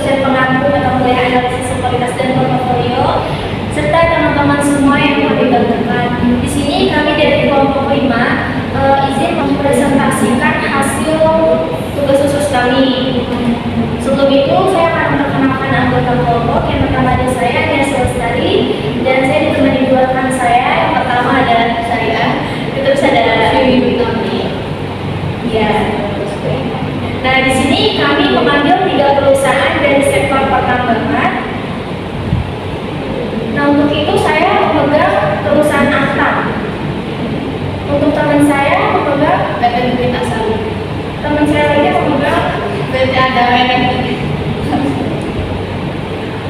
dosen pengampu mata kuliah analisis kualitas dan portofolio, serta teman-teman semua yang kami banggakan. Di sini kami dari kelompok 5 izin mempresentasikan hasil tugas khusus kami. Sebelum itu saya akan memperkenalkan anggota kelompok. Yang pertama ada saya, Nia Lestari, dan saya ditemani dua rekan saya. Yang pertama ada saya, terus ada Vivi Witami. Ya. Nah, di sini kami mengambil 3 perusahaan dari sektor pertambangan. Nah, untuk itu saya memegang perusahaan Antam. Untuk teman saya memegang PT Bukit Asam. Teman saya lagi memegang PT Adamen.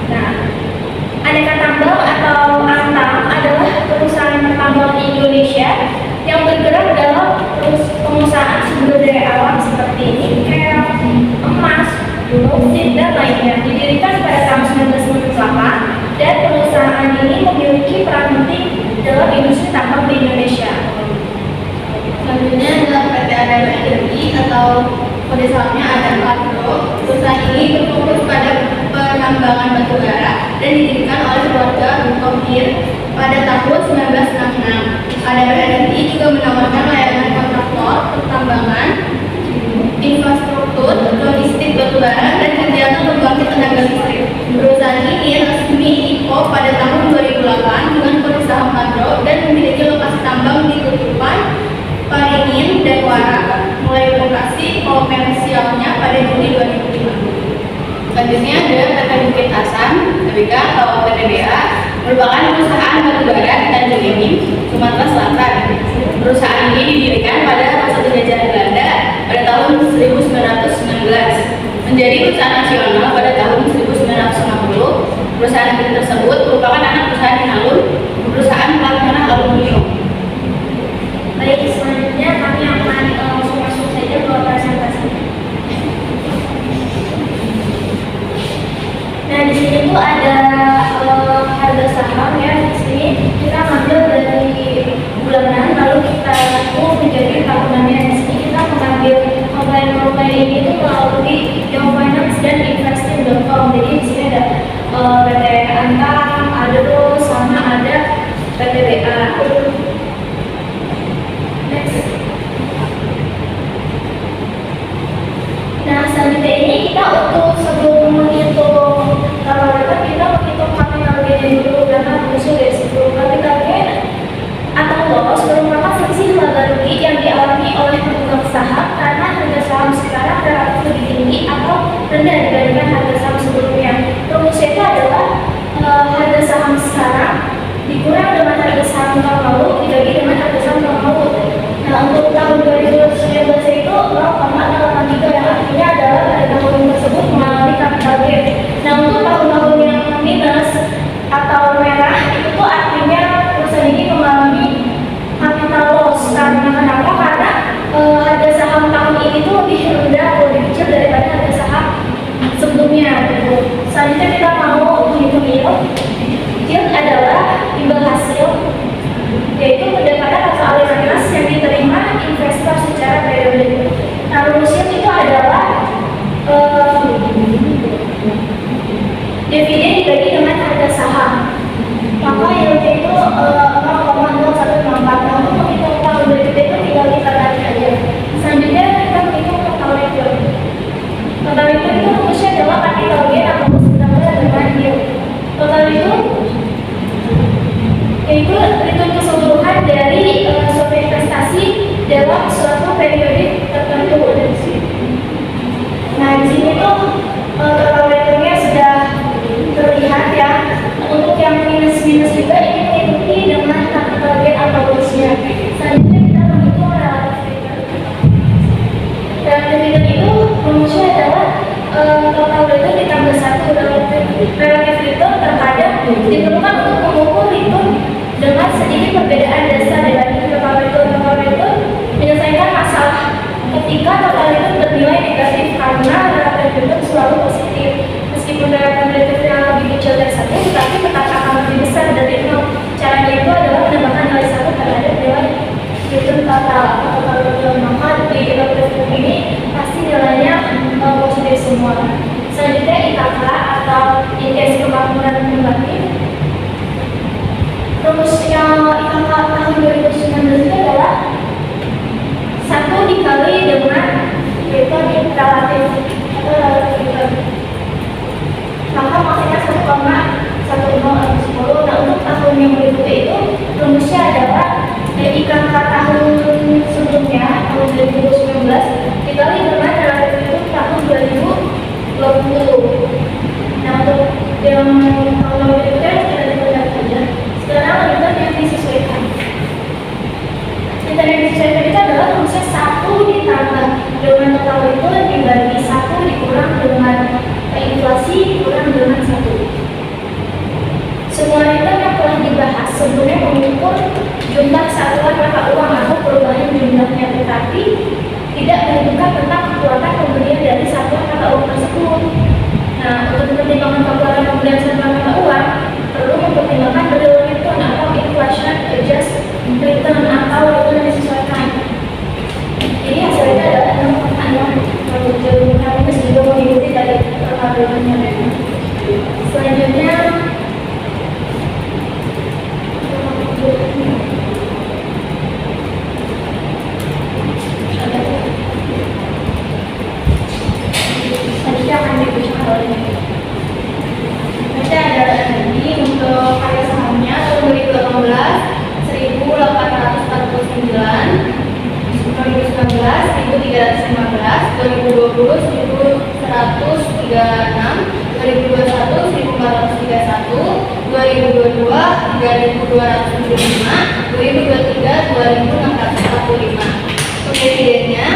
Nah, Aneka Tambang atau Antam adalah perusahaan tambang di Indonesia yang bergerak dalam pengusahaan sumber daya alam seperti nikel, emas, boksit, dan lainnya. Didirikan pada tahun 1998 dan perusahaan ini memiliki peran penting dalam industri tambang di Indonesia. Selanjutnya adalah PT Adamen Energi atau kode sahamnya Adamagro. Perusahaan ini berfokus pada penambangan batubara dan didirikan oleh keluarga Bukowir pada tahun 1966. Adamen Energi juga menawarkan layanan kontraktor, pertambangan, infrastruktur, logistik batubara, dan kegiatan pembangkit tenaga listrik. Perusahaan ini resmi IPO pada tahun 2008 dengan kode saham Magro dan memiliki lokasi tambang di Tutupan, Paringin, dan Wara. Mulai beroperasi komersialnya pada Juli 2005. Selanjutnya ada PT Bukit Asam, Tbk atau PTBA, merupakan perusahaan batubara di Tanjung Enim, Sumatera Selatan. Perusahaan ini didirikan pada masa penjajahan Belanda pada tahun 1919, menjadi perusahaan nasional pada tahun 1960. Perusahaan tersebut merupakan anak perusahaan Inalum, perusahaan pelaksana aluminium. Baik, selanjutnya kami akan langsung masuk saja ke presentasi. Nah, di sini tuh ada harga saham ya. Di sini kita ambil dari bulanan, lalu kita menjadi tahunannya. Di sini kita mengambil komponen-komponen ini itu melalui Yahoo Finance dan Investing.com. Jadi di sini ada PT Antam, Adro, sama ada PTBA. Next. Nah, selanjutnya ini kita untuk sebelum menghitung kapasitas, kita menghitung capital gain dulu karena muncul dari situ. Capital gain atau loss merupakan selisih laba rugi yang dialami oleh pemegang saham karena harga saham sekarang relatif lebih tinggi atau rendah dibandingkan harga saham sebelumnya. Rumusnya itu adalah harga saham sekarang dikurang dengan harga saham tahun lalu dibagi dengan harga saham tahun lalu. Nah, untuk tahun 2019 itu 0,83 yang artinya adalah pada tahun tersebut mengalami capital gain. Nah, untuk tahun-tahun yang minus atau merah itu tuh artinya perusahaan ini mengalami capital loss. Karena kenapa? Karena harga saham tahun ini tuh lebih rendah atau lebih kecil daripada harga saham sebelumnya. Gitu. Selanjutnya kita mau menghitung yield. Yield adalah imbal hasil, yaitu pendapatan atau aliran kas yang diterima investor secara periode. Nah, rumusnya itu adalah dividen dibagi dengan harga saham. Maka yieldnya itu 0,0164. Nah, untuk menghitung total return itu tinggal kita tarik aja. Selanjutnya kita menghitung total return. Total return itu rumusnya adalah capital gain atau ditambah dengan yield. Total return yaitu return keseluruhan dari suatu investasi dalam suatu periode tertentu. Nah, di sini tuh total returnnya sudah terlihat ya. Untuk yang minus-minus juga ini mengikuti dengan capital gain atau loss-nya. Selanjutnya kita menghitung relative return. Relative return itu rumusnya adalah total return ditambah 1. Relative return terkadang diperlukan untuk mengukur return dengan sedikit perbedaan dasar dibanding total return. Total return menyelesaikan masalah ketika total return bernilai negatif karena relative return selalu positif. Meskipun relative return yang lebih kecil dari 1, tetapi tetap akan lebih besar dari 0. Caranya itu adalah menambahkan nilai 1 terhadap nilai return total atau total return. Maka di relative return ini pasti nilainya positif semua. Selanjutnya IKK nih relatif maka maksudnya 1,10 nah untuk tahun yang berikutnya itu rumusnya adalah IKK tahun sebelumnya tahun 2019 dikali dengan relatif itu tahun 2020. Nah untuk yang tahun berikutnya kita lihat saja. Sekarang kita yang disesuaikan. Kita yang disesuaikan itu adalah rumusnya 1 ditambah dengan total itu dibagi 1 dikurang dengan inflasi dikurang dengan 1. Semua itu yang telah dibahas sebelumnya mengukur jumlah satuan mata uang atau perubahan jumlahnya, tetapi tidak menentukan tentang kekuatan pembelian dari satuan mata uang tersebut. Nah, untuk mempertimbangkan kekuatan pembelian satuan mata uang perlu mempertimbangkan real return atau inflation adjust return atau return yang disesuaikan. Jadi hasilnya adalah 6,6 kalau kami juga mengikuti dari perkembangannya. Selanjutnya dividennya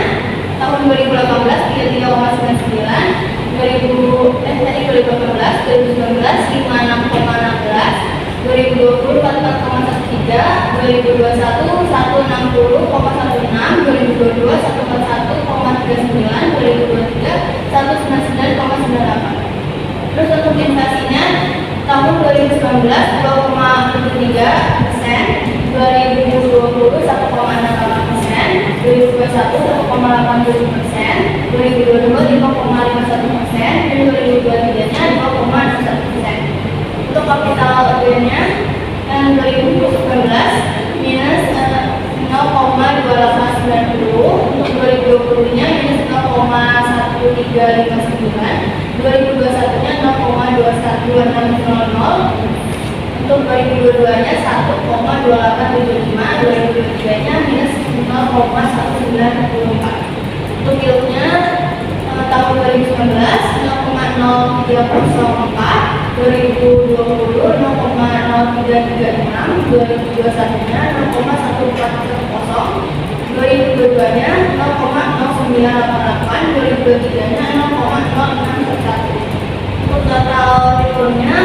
tahun 2018 33,99, 2019 56,16, 2020 44,13, 2021 160,16, 2022 141,39, 2023 199,98. Terus untuk inflasinya tahun 2019 2,73%, 2020 1,68%, 2021 1,87%, 2022 5,51%, dan 2023-nya 2,61%. Untuk kapital gainnya tahun 2019 minus 0,2890, untuk 2020-nya minus 0,1359, 2021-nya 0,212600, untuk 2022-nya 1,2875, 2023-nya minus 0,1964. Untuk yieldnya tahun 2019 0,0304, 2020 0,0336, 2021-nya 0,1410, 2022-nya 0,0988, 2023-nya 0,0611. Untuk total returnnya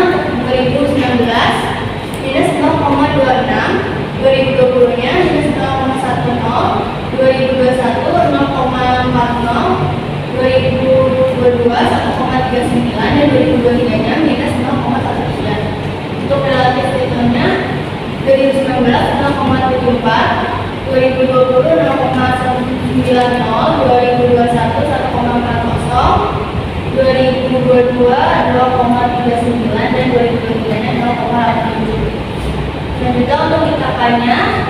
2019 minus 0,26, 2020-nya minus 0,10, 2021 0,40, 2022 1,39, dan 2023-nya minus 0,13. Untuk relatif returnnya 2019 0,74, 2020 0,190, 2021 1,40, 2022 2,39, dan 2023-nya 0,87. Dan juga untuk IKK-nya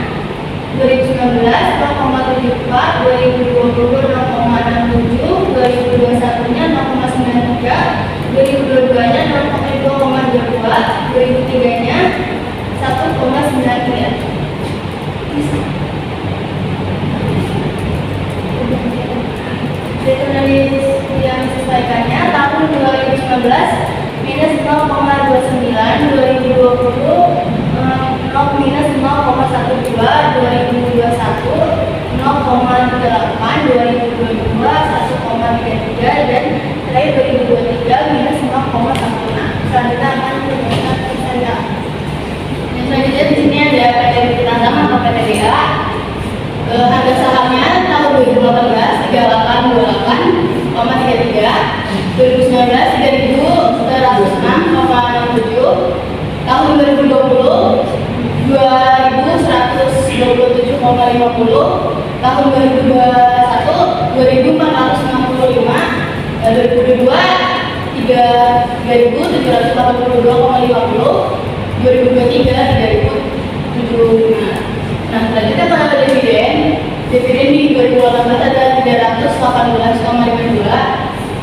2019 0,74, 2020 0,67, 2021-nya 0,93, 2022-nya 0,22, 2023-nya 1,93. Return yang disesuaikannya tahun 2019 minus 0,29, 2020 minus 0,12, 2021 0,38, 2022 1,33, dan terakhir 2023 minus 0,16. Selanjutnya akan menggunakan misalnya. Yang selanjutnya di sini ada PT Bukit Antam atau PTBA. Harga sahamnya tahun 2018 3828,33, 2019 3106,67, tahun 2020 2127,50, tahun 2021 2465, 2022 3782,50, 2023 3075. Nah, selanjutnya pada dividen Dividen di 2018 ada 318,52,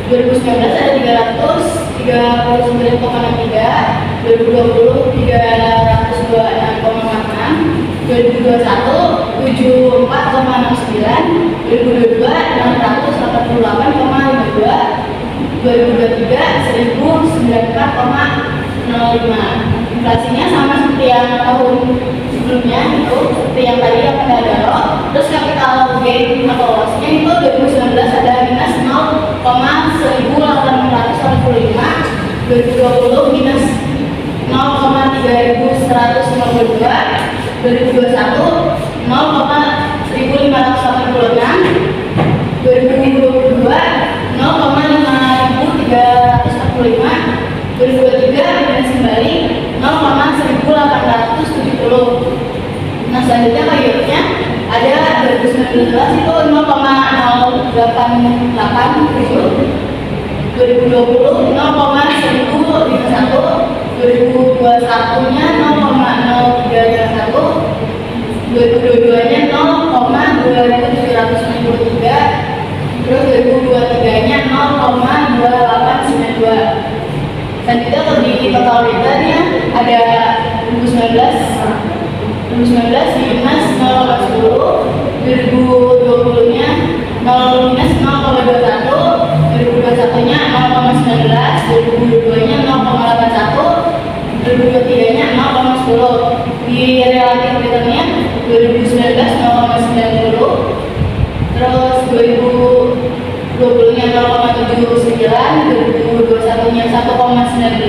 2019 ada 339,63, 2020 326,46, 2021 74,69, 2022 688,52, 2023 1094,05. Inflasinya sama seperti yang tahun sebelumnya itu, seperti yang tadi yang pada Daro. Terus capital gain atau lossnya itu 2019 ada minus 0,1845, 2020 minus 0,3152, 2021 0,1586, 2022 0,5345, 2023 minus kembali 0,1870. Nah selanjutnya yield-nya ada 2019 itu 0,0887, 2020 0,1051, 2021 nya 0,0351, 2022 nya 0,2793, terus 2023 nya 0,2892. Selanjutnya kalau di total returnnya ada 2019 minus 0,10, 2020 nya 0 minus 0,21, 2021 nya 0,19, 2022 nya 0,81, 2023 nya 0,10. Di relatif returnnya 2019 0,90, terus 2020 nya 0,79, 2021 nya 1,19,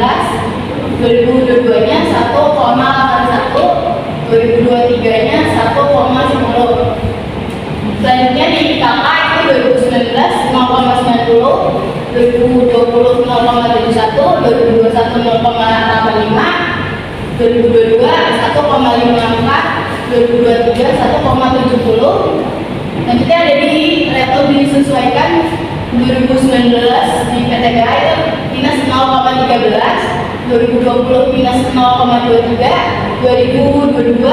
2022 nya 1,81, 2023 nya 1,10. Selanjutnya di KK itu 2019 0,90, 2020 0,71, 2021 0,85, 2022 1,54, 2023 1,70. Selanjutnya ada di retur disesuaikan 2019 di PTGA itu minus 0,13, 2020 minus 0,23, 2021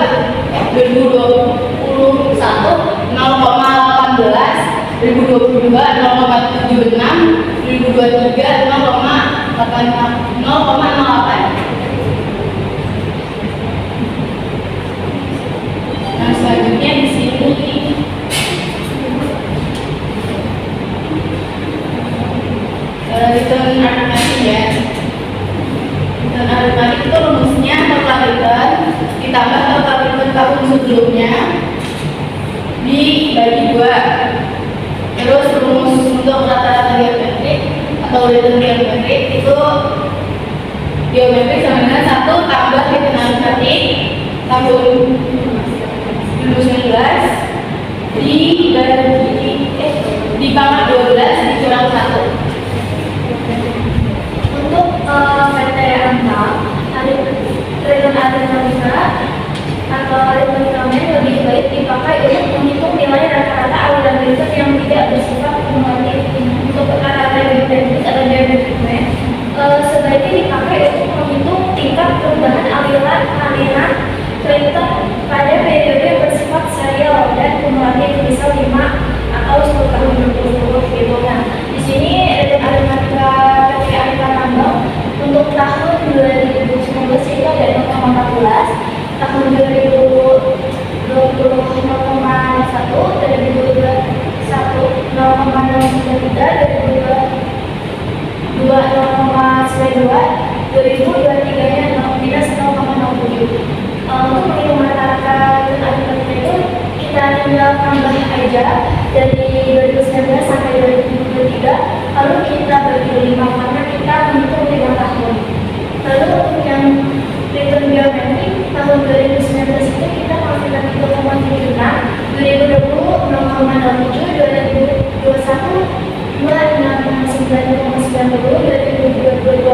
0,18, 2022 0,76, 2023 0,08. Nah selanjutnya di sini return aritmatik ya. Return aritmatik itu rumusnya total return ditambah total return tahun sebelumnya dibagi 2. Terus rumus untuk rata-rata geometrik atau return geometrik itu geometrik sama dengan 1 tambah return aritmatik tahun 2019 dipangkat 12 dikurang 1. Untuk PT Antam, return aritmatika atau aritmatika lebih baik dipakai untuk menghitung nilai rata-rata aliran return yang tidak bersifat kumulatif. Untuk rata-rata geometrik atau geometrik math, sebaiknya dipakai untuk menghitung tingkat perubahan aliran return pada periode yang bersifat serial dan kumulatif, misal 5 atau 10 tahun berturut-turut gitu. Nah, di sini return aritmatika PT Antam Tambang untuk tahun 2019 itu ada 0,14, tahun 2020 0,1, 2021 0,093, 2022 0,92, 2023 nya minus 0,07. Untuk menghitung rata-rata return aritmatika itu kita tinggal tambah aja dari 2019 sampai 2023, lalu kita bagi 5 karena kita menghitung 5 tahun. Lalu untuk yang return geometrik tahun 2019 itu kita masukkan 3,76, 2020 0,07, 2021 2,9,90, 2022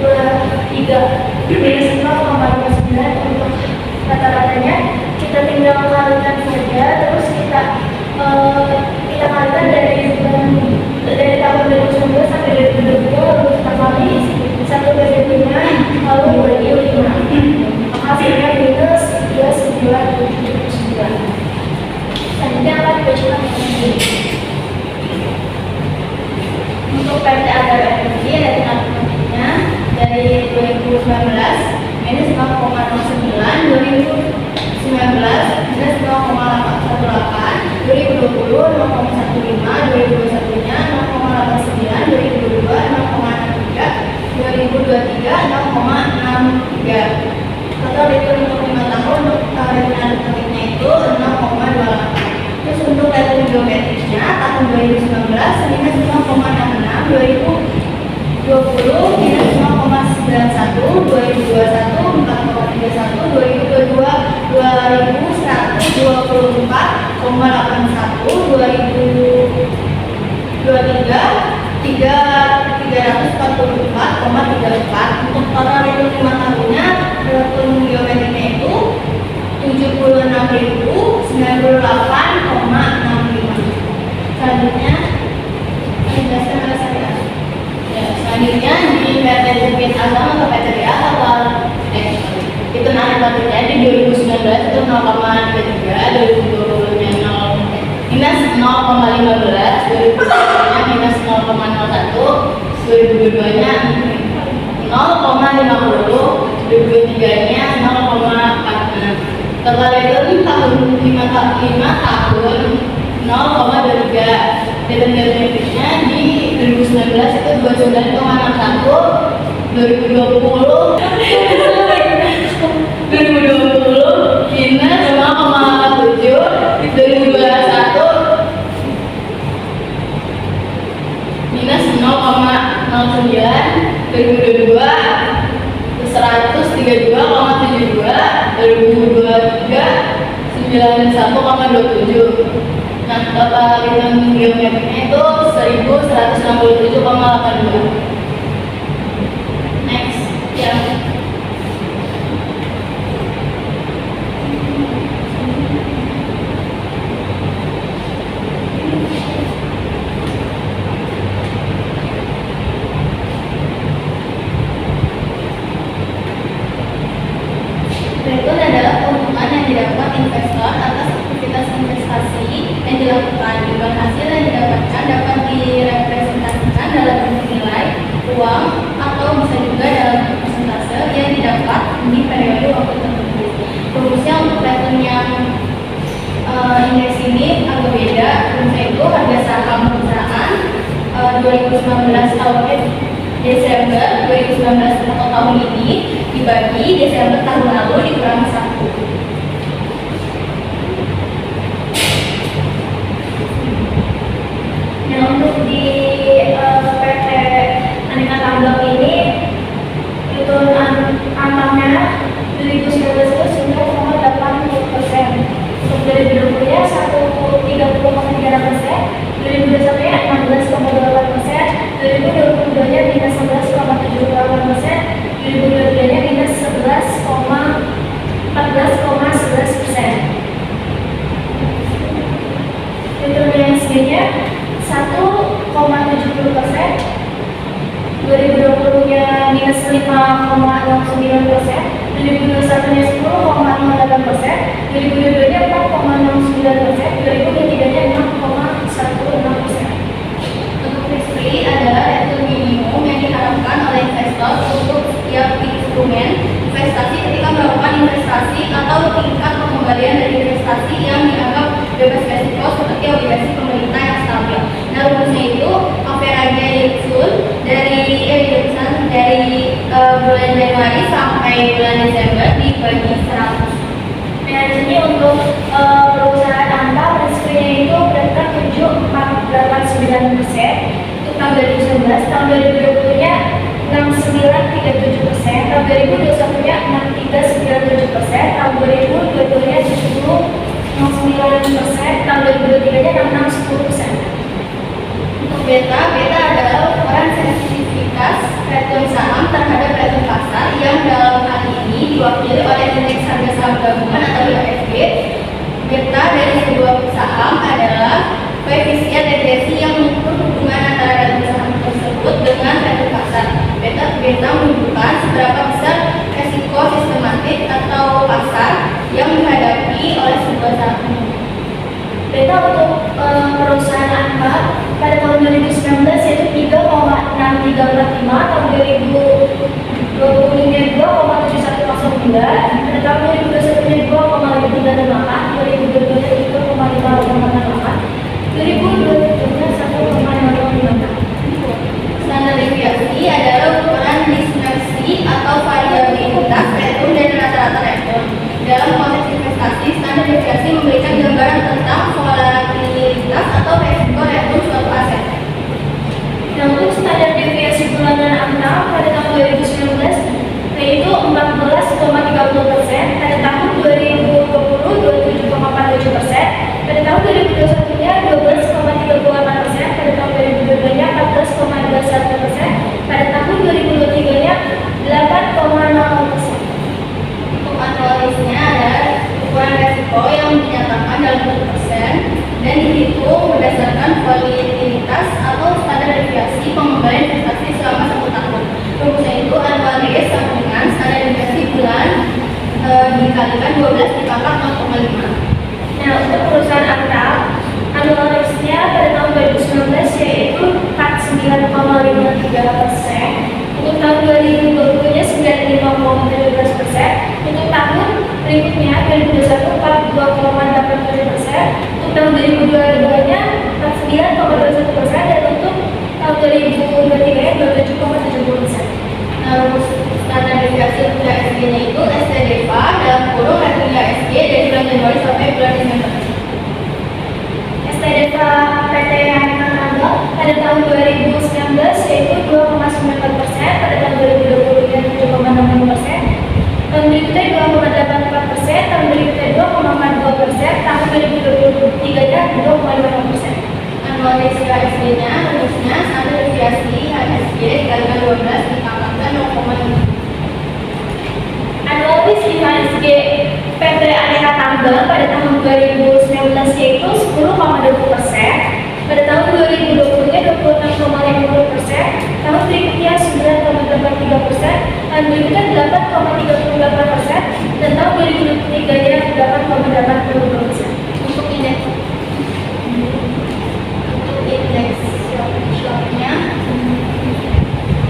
2023 minus 0,59. Untuk rata-ratanya kita tinggal kalikan saja, terus kita kalikan dari tahun 2019 sampai 2022, lalu kita kali 1/5 lalu bagi 5, hasilnya minus 2,9 2021-nya 0,89, 2022 0,63, 2023 0,63. Total return untuk 5 tahun untuk return aritmetiknya itu 0,28. Terus untuk return geometrisnya tahun 2019 minus 0,66, 2020 minus 0,91, 2021 4,31, 2022 2124,81, 2023 344,34. Untuk total return 5 tahunnya return geometrinya itu 76.098,65. Selanjutnya menjelaskan oleh saya. Ya, selanjutnya di PT Bukit Asam atau PTBA total itu aritmetiknya di 2019 itu 0,33, 2020 nya 0 minus 0,15, 2021 nya minus 0,01, 2022 nya 0,50, 2023 nya 0,46. Total return tahun 5 tahun 0,23. Return geometrisnya di 2019 itu 29,61, 2020 minus 0,7, 2021 minus 0,09, 2022 132,72, 2023 91,27. Nah, total return geometriknya itu 1167,82. Next, yang return adalah keuntungan yang didapat investor atas aktivitas investasi yang dilakukan. Imbal hasil yang didapatkan dapat direpresentasikan dalam bentuk nilai, uang, atau bisa juga dalam bentuk persentase yang didapat di periode waktu tertentu. Rumusnya untuk return yang indeks ini agak beda. Rumusnya itu harga saham perusahaan 2019 tahun Desember 2019 atau tahun ini dibagi Desember tahun lalu dikurangi 1. Nah, untuk di PT Aneka Tambang ini itu angkanya 2019 itu 9,80%. Untuk 2020 nya 30,3%, 2021 nya 16,28%, 2022 nya minus 11,78%, 2023 nya minus 14,11%. Return ESG-nya 1,70%, 2020 nya minus 5,09%, 2021 nya 10,08%, 2022 nya 4,69%, 2023 nya 6,16%. Untuk risk free adalah return minimum yang diharapkan oleh investor untuk setiap instrumen investasi ketika melakukan investasi atau tingkat pengembalian dari investasi yang dianggap bebas resiko seperti obligasi pemerintah yang stabil. Nah, rumusnya itu average yield dari bulan Januari sampai bulan Desember dibagi 100. Nah, di sini untuk perusahaan Antam risk-free-nya itu berangkat 7,89%. Untuk tahun 2019, tahun 2020 nya 69,37%, tahun 2021 nya 63,97%, tahun 2022 nya 70,9%, tahun 2023 nya 66,10%. Untuk beta adalah ukuran sensitivitas return saham terhadap return pasar yang dalam hal ini diwakili oleh indeks harga saham gabungan atau IHSG. Beta dari sebuah saham adalah koefisien regresi yang mengukur hubungan antara return saham tersebut dengan return pasar. Beta menunjukkan seberapa besar resiko sistematik atau pasar yang dihadapi oleh sebuah saham. Beta untuk perusahaan Antam pada tahun 2019 yaitu 3,5 9,53%. Untuk tahun 2020-nya 95,17%. Untuk tahun berikutnya 2021 42,87%. Untuk tahun 2022-nya 49,21%, dan untuk tahun 2023-nya 27,70%. Nah, rumus standarisasi rupiah SG-nya itu STDFA dalam kurung rupiah SG dari bulan Januari sampai bulan Desember. STDFA PT Aneka Tambang pada tahun 2019 yaitu 2,94%, pada tahun 2020-nya 7,65%, tahun berikutnya 2,84%, tahun berikutnya 2,42%, tahun 2023-nya 2,56%. Anual ratio HSG-nya rumusnya standar deviasi HSG dikalikan 12 ditambahkan 0,5. Annual ratio HSG PT Aneka Tambang pada tahun 2019 yaitu 10,20%, pada tahun 2020-nya 26,50%, tahun berikutnya 9,83%, tahun berikutnya 8,38%, dan tahun 2023-nya 8,82%. Untuk indeks shocknya,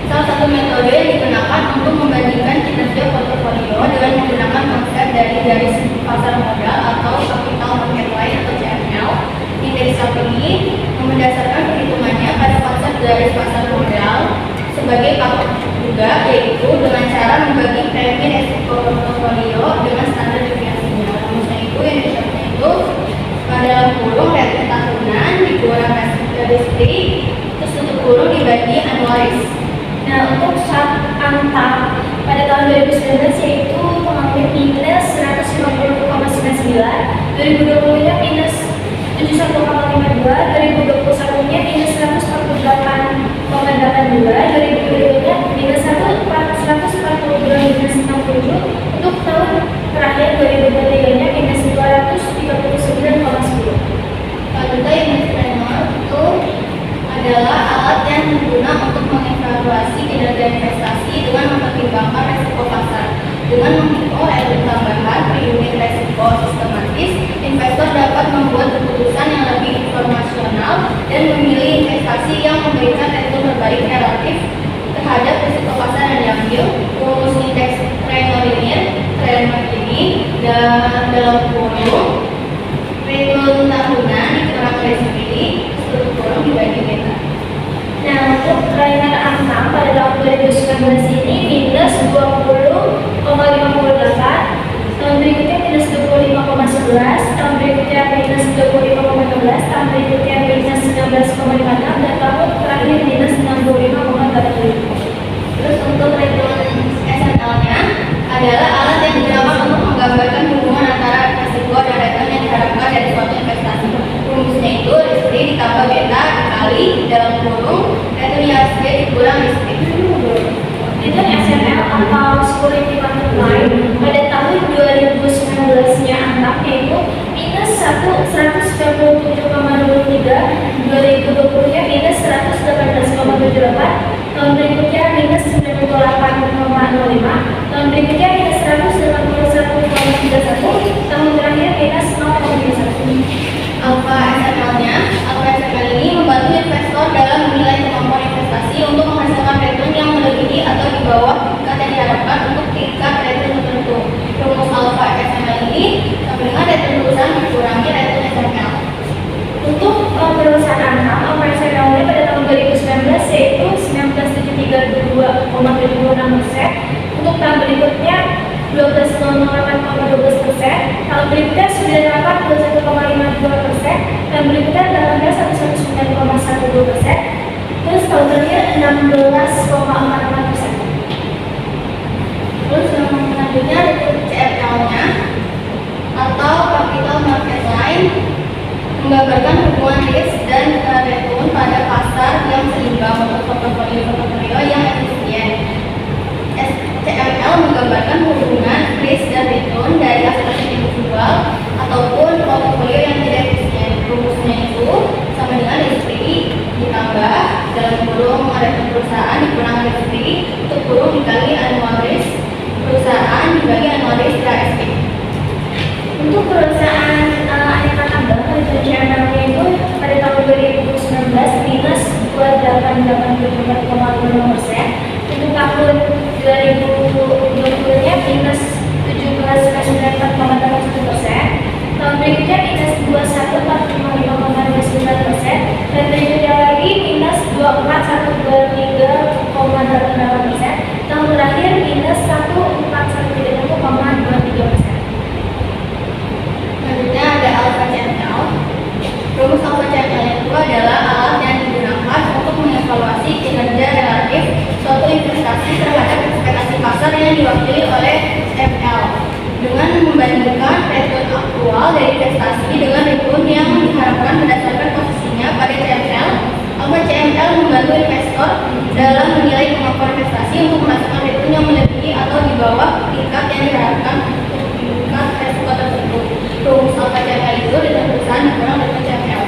salah satu metode yang digunakan untuk membandingkan kinerja portofolio dengan menggunakan konsep dari garis pasar modal atau capital market line atau CML. Indeks shock ini mendasarkan perhitungannya pada konsep garis pasar modal sebagai patok juga, yaitu dengan cara membagi premi resiko portofolio dengan standar deviasinya. Rumusnya itu yang di-shocknya itu dalam kurung rating tahunan dikurang history, terus tutup kurung dibagi annualis. Nah, untuk sub angka pada tahun 2019 yaitu pengambil minus 150,99, 2020-nya minus 71,52, 2021-nya minus 148,82, 2022-nya minus 142,67, untuk tahun terakhir 2023-nya minus 239,10. Selanjutnya unit framework itu adalah alat yang digunakan untuk mengevaluasi kinerja investasi dengan mempertimbangkan resiko pasar. Dengan menghitung ROI tambahan per unit resiko sistematis, investor dapat membuat keputusan yang lebih informasional dan memilih investasi yang memberikan return terbaik relatif terhadap risiko pasar yang diambil. Rumus indeks framework ini dalam kurung return tahunan dikurang RSPI seluruh kurung dibagi beta. Nah, untuk raihan angka pada tahun 2019 ini minus 20,58, tahun berikutnya minus 25,11, tahun berikutnya minus 25,15, tahun berikutnya minus 19,56, dan tahun terakhir minus 65,45. Terus untuk return SNL-nya adalah alat yang digunakan untuk menggambarkan hubungan antara risiko dan return yang diharapkan dari suatu investasi. Rumusnya itu risiko ditambah beta dikali dalam kurung return IHSG dikurang risiko. Return SNL atau security market line pada tahun 2019-nya angkanya itu minus 197,23, 2020-nya minus 118,78, tahun berikutnya minus 98,05, tahun berikutnya minus 181,31, tahun terakhir minus 0,31. Alpha SNL ini membantu investor dalam menilai kemampuan investasi untuk menghasilkan return yang melebihi atau di bawah tingkat yang diharapkan untuk tingkat return tertentu. Rumus Alpha SNL ini sama dengan return perusahaan dikurangi return SNL. Untuk perusahaan angka operasionalnya pada tahun 2019 yaitu 19.732,76%, untuk tahun berikutnya 12,08,12%, tahun berikutnya 98,21,52%, tahun berikutnya 18,119,12%, terus tahun terakhir 16,44%. Terus yang selanjutnya return CFL-nya atau capital market line menggambarkan hubungan risk dan return pada pasar yang seimbang untuk portofolio yang efisien. CML menggambarkan hubungan risk dan return dari aset individual ataupun portofolio yang tidak efisien. Rumusnya itu sama dengan RSPI ditambah dalam kurung return perusahaan dikurangi RSPI untuk kurung dikali annual risk perusahaan dibagi annual risk RSPI. Untuk perusahaan Aneka Tambang return CML-nya itu pada tahun 2019 minus 2,884,5%. Untuk tahun 2020-nya minus 17,94,81%. Tahun berikutnya minus 21,45,59%. Dan berikutnya lagi minus 24,123,88%. Tahun terakhir minus 14,130,23%. Selanjutnya ada alpha CML. Rumus alpha CML itu adalah alat yang digunakan untuk mengevaluasi kinerja relatif suatu investasi terhadap ekspektasi pasar yang diwakili oleh ML dengan membandingkan return aktual dari investasi dengan return yang diharapkan berdasarkan posisinya pada CML. Alpha CML membantu investor dalam menilai kemampuan investasi untuk menghasilkan return yang melebihi atau di bawah tingkat yang diharapkan untuk tingkat resiko tersebut. Rumus alpha CML itu dengan perusahaan dikurang dengan CML.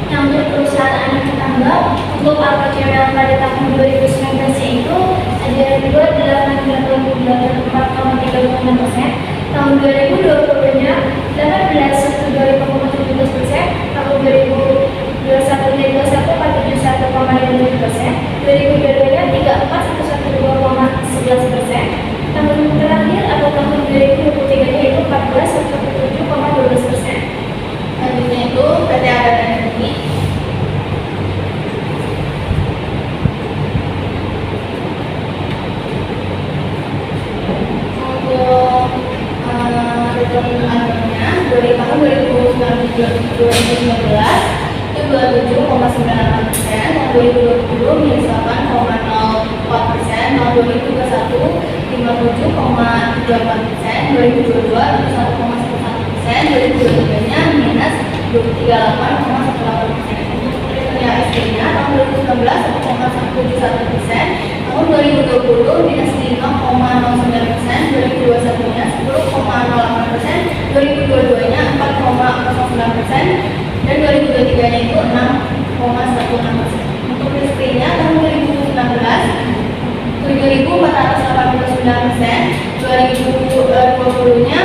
Yang untuk perusahaan anak tetangga, untuk alpha CML pada tahun 2019 itu ada 28,34,35%. Tahun 2020-nya 18,25,17%. Tahun 2021-nya 21,41,57%. 2022-nya 34,112,11%. Tahun terakhir atau tahun 2023-nya itu 14,17,12%. Selanjutnya itu PT Adat Energi. Untuk return anualnya dari tahun 2019 itu 27,98%, tahun 2020 minus 8,04%, tahun 2021 57,38%, 2022 minus 1,11%, 2023-nya minus 38,18%. Untuk returnnya SD-nya tahun 2019 1,171%, tahun 2020 minus 5,09%, 2021-nya 10,08%, 2022-nya 4,09%, dan 2023-nya itu 6,16%. Untuk risk-free-nya tahun 2019 7.489%, 2020-nya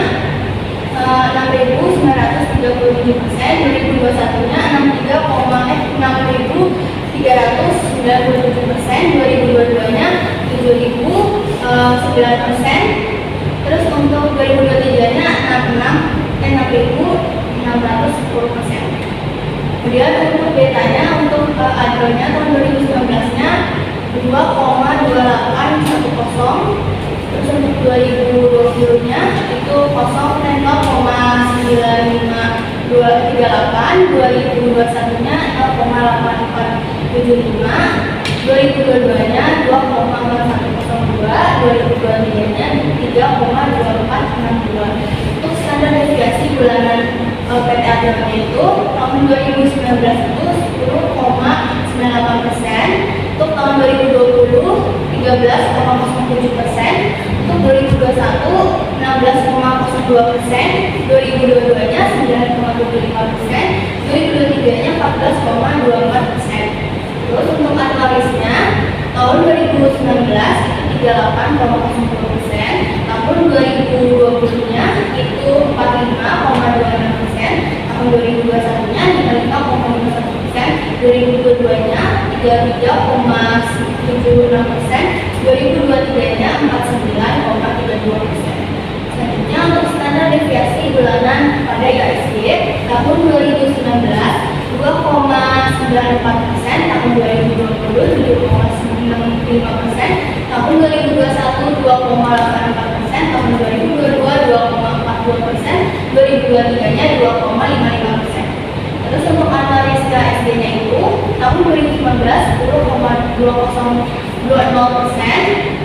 6.937%, 2021-nya 6.397%, 2022-nya 7.009%, terus untuk 2023-nya 6.610%. Kemudian untuk betanya, untuk adronya tahun 2019-nya 2,2810, terus untuk 2020-nya itu 0,9538, 2021-nya 0,8475, 2022-nya 2,4102, 2023-nya 3,2462. Untuk standar deviasi bulanan PT Agraria itu tahun 2019 itu 10,98%, untuk tahun 2020 13,07%, untuk 2021 16,02%, 2022-nya 9,25%, 2023-nya 14,24%. Terus untuk analisnya tahun 2019 itu 38,02%, tahun 2020-nya itu 45,26%, tahun 2021-nya 55,51%, 2022-nya 33,76%, 2023-nya 49,32%. Selanjutnya untuk standar deviasi bulanan pada IHSG tahun 2019 2,94%, tahun 2020 7,95%, tahun 2021 2,84%, tahun 2022 2,42%, 2023-nya 2,55%. Terus untuk analis KSD-nya itu tahun 2019 10,20%,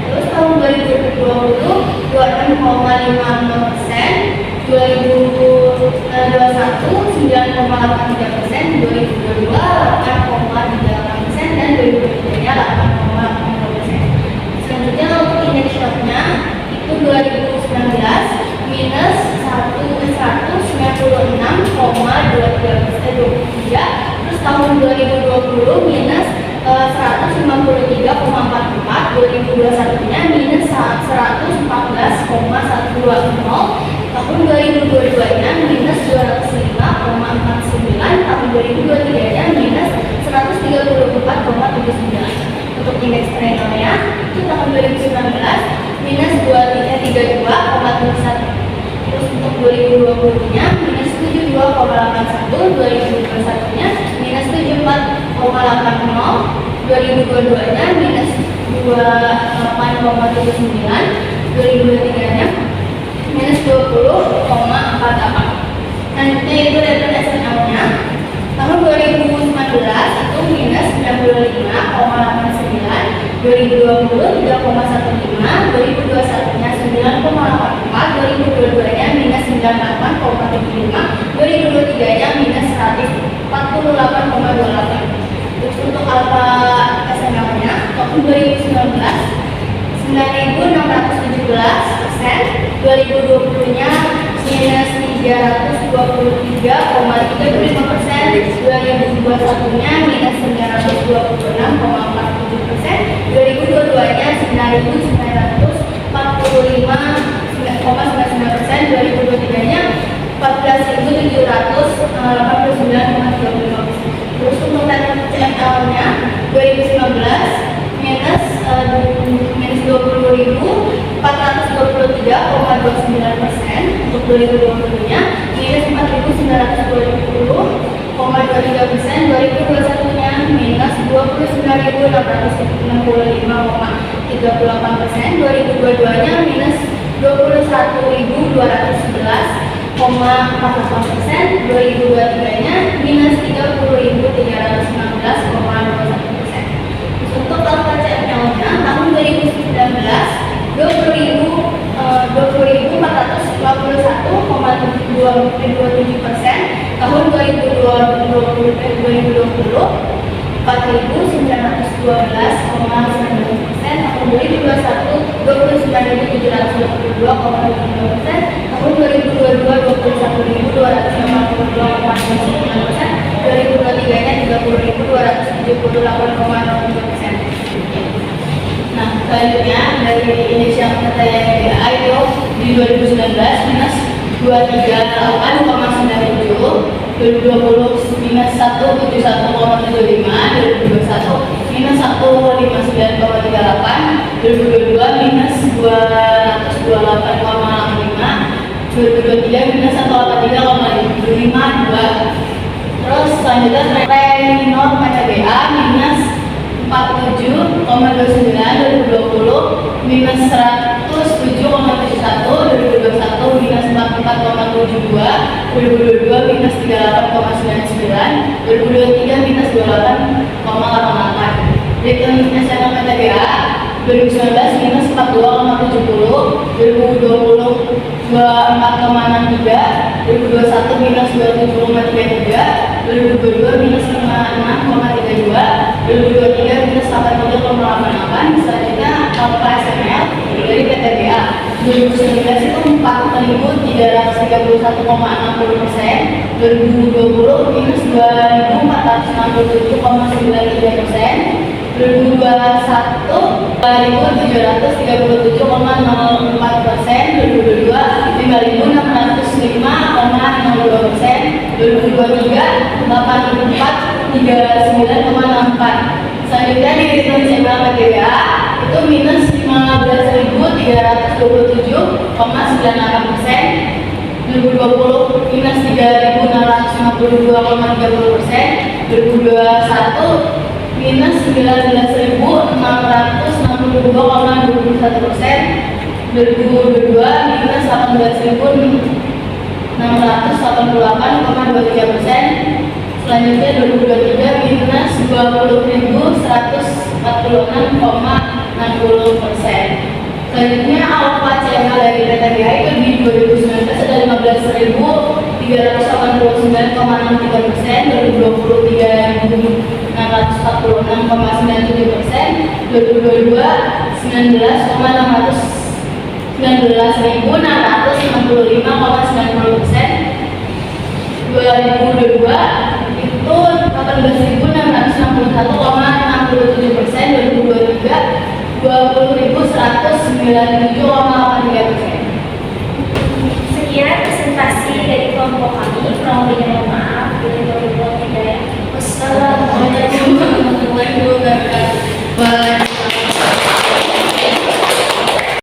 terus tahun 2020 26,50%, 2021 9,83%, 2022 8,38%, dan 2023-nya 8,82%. Selanjutnya untuk indeks shocknya itu 2019 minus 196,23%, terus tahun 2020 minus 153,44, 2021-nya minus 114,120, tahun 2022-nya minus 205,49, tahun 2023-nya minus 134,7 eksternalnya itu tahun 2019 minus 2332,71. Terus untuk 2020-nya minus 72,81, 2021-nya minus 74,80, 2022-nya minus 28,79, 2023-nya minus 20,48. Selanjutnya itu data eksternalnya tahun 2019 itu minus 95,89, 2020 3,15, 2021-nya 9,84, 2022-nya minus 98,75, 2023-nya minus 148,28. Terus untuk alfa SML-nya tahun 2019 9.617%, 2020-nya minus 323,35%, 2021-nya minus 926,47%, 2022-nya 9.945,99%, 2023-nya 14.789,35%. Terus untuk CML-nya 2019 minus 20.423,29%, untuk 2020-nya minus 4.920,23%, 2021-nya minus 29.665,38%, 2022-nya minus 21.211,48%, 2023-nya minus 30.316,21%. Untuk alfa CML-nya tahun 2019 20.451,27%, tahun 2020 4.912,19%, tahun 2021 29.782,22%, tahun 2022 21.252,29%, 2023-nya 30.278,02%. Nah, selanjutnya dari Indonesia KTLA itu di 2019 minus 238,97, 2020 minus 171,75, 2021 minus 159,38, 2022 minus 228,85, 2023 minus 183,52. Terus selanjutnya tren minor PTBA minus 47,29, 2020 minus 107,71, 2021 minus 44,72, 2022 minus 38,99, 2023 minus 28,88. Return SNL PTBA 2019 minus 42,70, 2020 24,63, 2021 minus 27,33, 2022 minus 56,32, 2023 minus 83,88. Selanjutnya alfa SML dari PTBA 2019 itu 4.331,60%, 2020 minus 2.467,93%, 2021 2.737,04%, 2022 5.605,02%, 2023 84,39,64. Selanjutnya di return CML PTBA itu minus 15.367,98%, 2020 minus 3.652,30%, 2021 minus 19.662,21%, 2022 minus 18.688,23%, selanjutnya 2023 minus 20.146,60%. Selanjutnya alfa CML dari PTBA itu di 2019 ada 15.389,63%, 2020 3.646,97%, 2022 19.665,90%, 2022 itu 18.661,67%, 2023 20.197,83%. Sekian presentasi dari kelompok kami, kurang lebihnya mohon maaf.